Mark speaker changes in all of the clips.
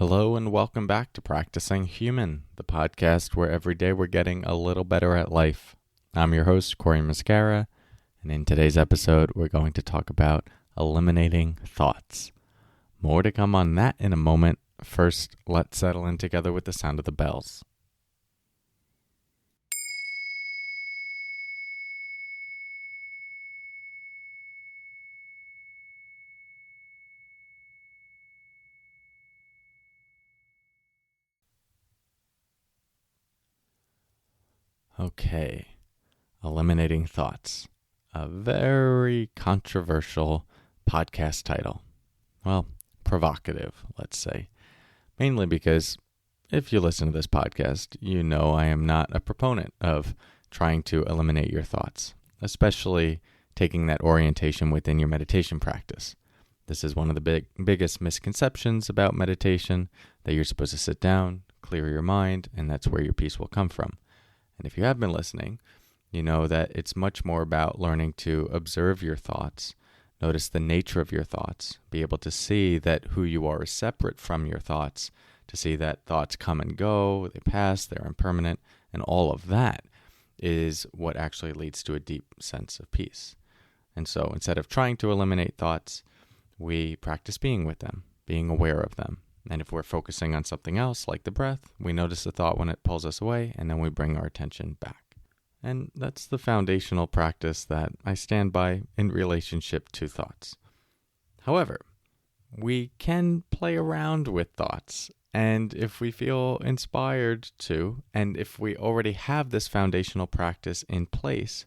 Speaker 1: Hello and welcome back to Practicing Human, the podcast where every day we're getting a little better at life. I'm your host, Corey Mascara, and in today's episode, we're going to talk about eliminating thoughts. More to come on that in a moment. First, let's settle in together with the sound of the bells. Okay, eliminating thoughts. A very controversial podcast title. Well, provocative, let's say. Mainly because if you listen to this podcast, you know I am not a proponent of trying to eliminate your thoughts, especially taking that orientation within your meditation practice. This is one of the biggest misconceptions about meditation, that you're supposed to sit down, clear your mind, and that's where your peace will come from. And if you have been listening, you know that it's much more about learning to observe your thoughts, notice the nature of your thoughts, be able to see that who you are is separate from your thoughts, to see that thoughts come and go, they pass, they're impermanent, and all of that is what actually leads to a deep sense of peace. And so instead of trying to eliminate thoughts, we practice being with them, being aware of them. And if we're focusing on something else, like the breath, we notice the thought when it pulls us away, and then we bring our attention back. And that's the foundational practice that I stand by in relationship to thoughts. However, we can play around with thoughts, and if we feel inspired to, and if we already have this foundational practice in place,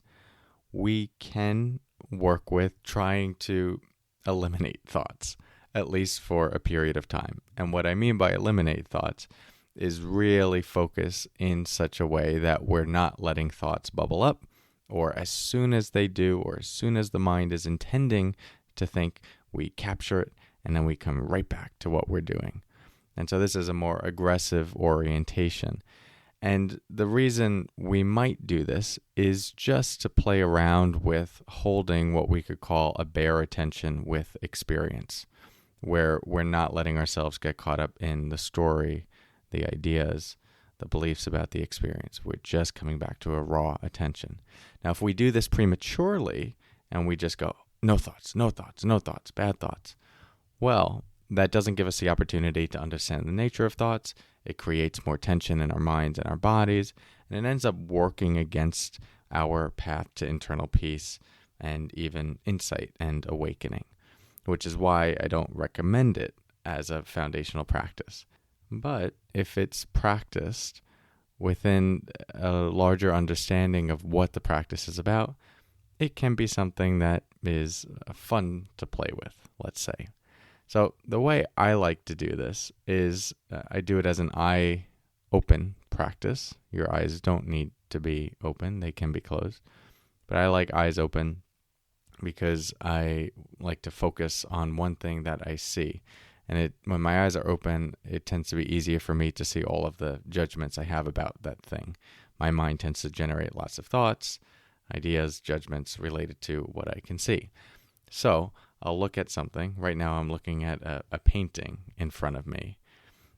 Speaker 1: we can work with trying to eliminate thoughts, at least for a period of time. And what I mean by eliminate thoughts is really focus in such a way that we're not letting thoughts bubble up, or as soon as they do, or as soon as the mind is intending to think, we capture it, and then we come right back to what we're doing. And so this is a more aggressive orientation. And the reason we might do this is just to play around with holding what we could call a bare attention with experience, where we're not letting ourselves get caught up in the story, the ideas, the beliefs about the experience. We're just coming back to a raw attention. Now, if we do this prematurely and we just go, no thoughts, no thoughts, no thoughts, bad thoughts, well, that doesn't give us the opportunity to understand the nature of thoughts. It creates more tension in our minds and our bodies, and it ends up working against our path to internal peace and even insight and awakening, which is why I don't recommend it as a foundational practice. But if it's practiced within a larger understanding of what the practice is about, it can be something that is fun to play with, let's say. So the way I like to do this is I do it as an eye open practice. Your eyes don't need to be open. They can be closed. But I like eyes open because I like to focus on one thing that I see. And when my eyes are open, it tends to be easier for me to see all of the judgments I have about that thing. My mind tends to generate lots of thoughts, ideas, judgments related to what I can see. So I'll look at something. Right now I'm looking at a painting in front of me.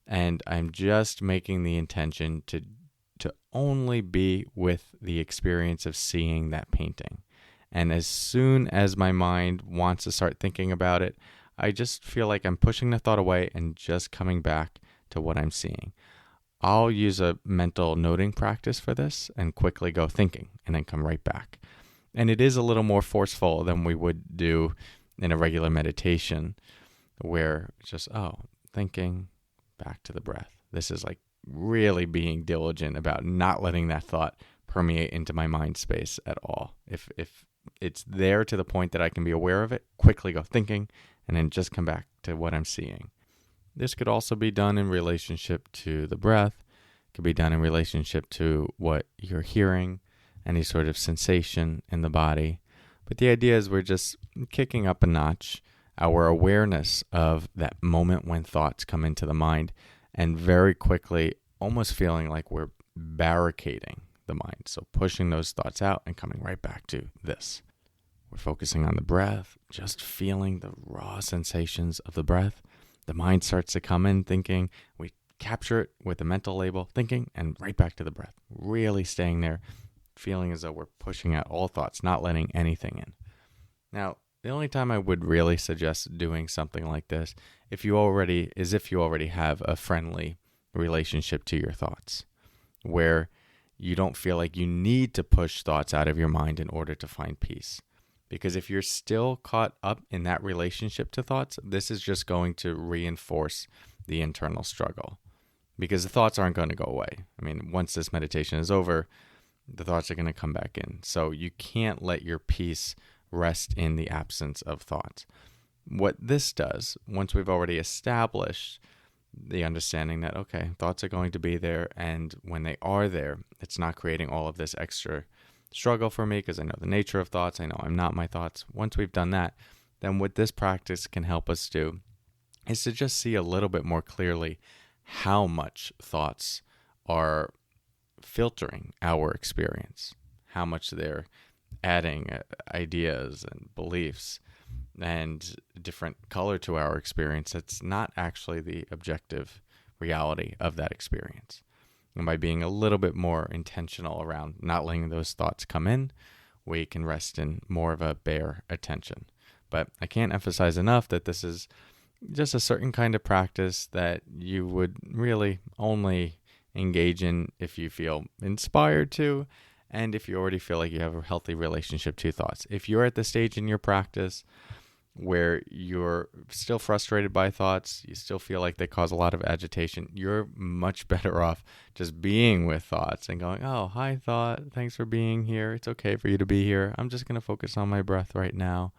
Speaker 1: And I'm just making the intention to only be with the experience of seeing that painting. And as soon as my mind wants to start thinking about it, I just feel like I'm pushing the thought away and just coming back to what I'm seeing. I'll use a mental noting practice for this and quickly go thinking and then come right back. And it is a little more forceful than we would do in a regular meditation where it's just, thinking, back to the breath. This is like really being diligent about not letting that thought permeate into my mind space at all. If it's there to the point that I can be aware of it, quickly go thinking, and then just come back to what I'm seeing. This could also be done in relationship to the breath. It could be done in relationship to what you're hearing, any sort of sensation in the body. But the idea is we're just kicking up a notch our awareness of that moment when thoughts come into the mind, and very quickly almost feeling like we're barricading the mind. So pushing those thoughts out and coming right back to this. We're focusing on the breath, just feeling the raw sensations of the breath, the mind starts to come in thinking, we capture it with a mental label, thinking, and right back to the breath. Really staying there, feeling as though we're pushing out all thoughts, not letting anything in. Now, the only time I would really suggest doing something like this if you already have a friendly relationship to your thoughts, where you don't feel like you need to push thoughts out of your mind in order to find peace. Because if you're still caught up in that relationship to thoughts, this is just going to reinforce the internal struggle, because the thoughts aren't going to go away. I mean, once this meditation is over, the thoughts are going to come back in. So you can't let your peace rest in the absence of thoughts. What this does, once we've already established the understanding that, okay, thoughts are going to be there, and when they are there, it's not creating all of this extra struggle for me because I know the nature of thoughts. I know I'm not my thoughts. Once we've done that, then what this practice can help us do is to just see a little bit more clearly how much thoughts are filtering our experience, how much they're adding ideas and beliefs and different color to our experience. It's not actually the objective reality of that experience. And by being a little bit more intentional around not letting those thoughts come in, we can rest in more of a bare attention. But I can't emphasize enough that this is just a certain kind of practice that you would really only engage in if you feel inspired to, and if you already feel like you have a healthy relationship to thoughts. If you're at the stage in your practice where you're still frustrated by thoughts, you still feel like they cause a lot of agitation, you're much better off just being with thoughts and going, oh, hi thought, thanks for being here. It's okay for you to be here. I'm just going to focus on my breath right now.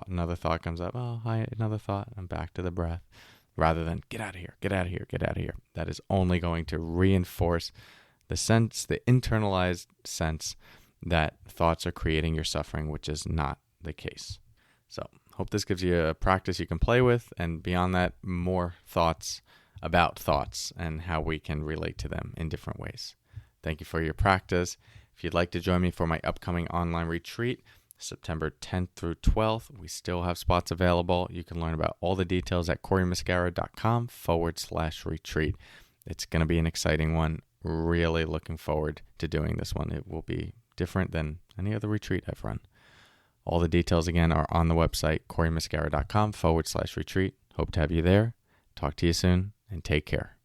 Speaker 1: Another thought comes up, oh, hi, another thought. I'm back to the breath. Rather than get out of here, get out of here, get out of here. That is only going to reinforce the sense, the internalized sense that thoughts are creating your suffering, which is not the case. So hope this gives you a practice you can play with, and beyond that, more thoughts about thoughts and how we can relate to them in different ways. Thank you for your practice. If you'd like to join me for my upcoming online retreat, September 10th through 12th, we still have spots available. You can learn about all the details at CoreyMascara.com/retreat. It's going to be an exciting one. Really looking forward to doing this one. It will be different than any other retreat I've run. All the details, again, are on the website, CoreyMascara.com/retreat. Hope to have you there. Talk to you soon, and take care.